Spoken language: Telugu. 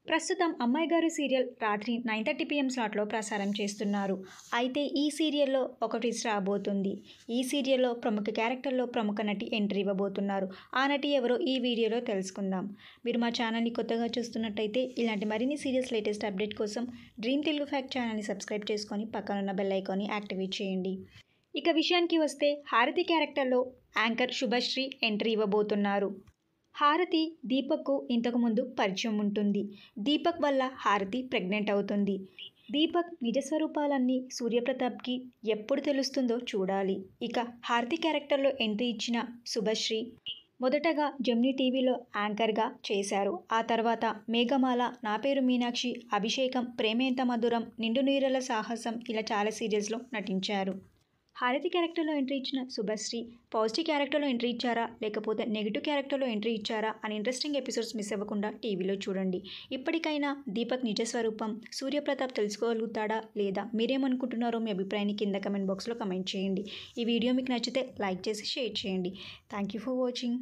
ప్రస్తుతం అమ్మాయి గారు సీరియల్ రాత్రి 9:30 PM స్లాట్లో ప్రసారం చేస్తున్నారు. అయితే ఈ సీరియల్లో ఒక ట్విస్ట్ రాబోతుంది. ఈ సీరియల్లో ప్రముఖ క్యారెక్టర్లో ప్రముఖ నటి ఎంట్రీ ఇవ్వబోతున్నారు. ఆ నటి ఎవరో ఈ వీడియోలో తెలుసుకుందాం. మీరు మా ఛానల్ని కొత్తగా చూస్తున్నట్టయితే ఇలాంటి మరిన్ని సీరియల్స్ లేటెస్ట్ అప్డేట్ కోసం డ్రీమ్ తెలుగు ఫ్యాక్ట్ ఛానల్ని సబ్స్క్రైబ్ చేసుకొని పక్కనున్న బెల్ ఐకాన్ని యాక్టివేట్ చేయండి. ఇక విషయానికి వస్తే హారతి క్యారెక్టర్లో యాంకర్ శుభశ్రీ ఎంట్రీ ఇవ్వబోతున్నారు. హారతి దీపక్కు ఇంతకుముందు పరిచయం ఉంటుంది. దీపక్ వల్ల హారతి ప్రెగ్నెంట్ అవుతుంది. దీపక్ నిజస్వరూపాలన్నీ సూర్యప్రతాప్కి ఎప్పుడు తెలుస్తుందో చూడాలి. ఇక హారతి క్యారెక్టర్లో ఎంట్రీ ఇచ్చిన శుభశ్రీ మొదటగా జెమినీ టీవీలో యాంకర్గా చేశారు. ఆ తర్వాత మేఘమాల, నా పేరు మీనాక్షి, అభిషేకం, ప్రేమ ఎంత మధురం, నిండు నీరల సాహసం ఇలా చాలా సీరియల్స్లో నటించారు. హారతి క్యారెక్టర్లో ఎంట్రీ ఇచ్చిన శుభశ్రీ పాజిటివ్ క్యారెక్టర్లో ఎంట్రీ ఇచ్చారా లేకపోతే నెగిటివ్ క్యారెక్టర్లో ఎంట్రీ ఇచ్చారా అని ఇంట్రెస్టింగ్ ఎపిసోడ్స్ మిస్ అవ్వకుండా టీవీలో చూడండి. ఇప్పటికైనా దీపక్ నిజస్వరూపం సూర్యప్రతాప్ తెలుసుకోగలుగుతాడా లేదా మీరేమనుకుంటున్నారో మీ అభిప్రాయాన్ని కింద కమెంట్ బాక్స్లో కమెంట్ చేయండి. ఈ వీడియో మీకు నచ్చితే లైక్ చేసి షేర్ చేయండి. Thank you for watching.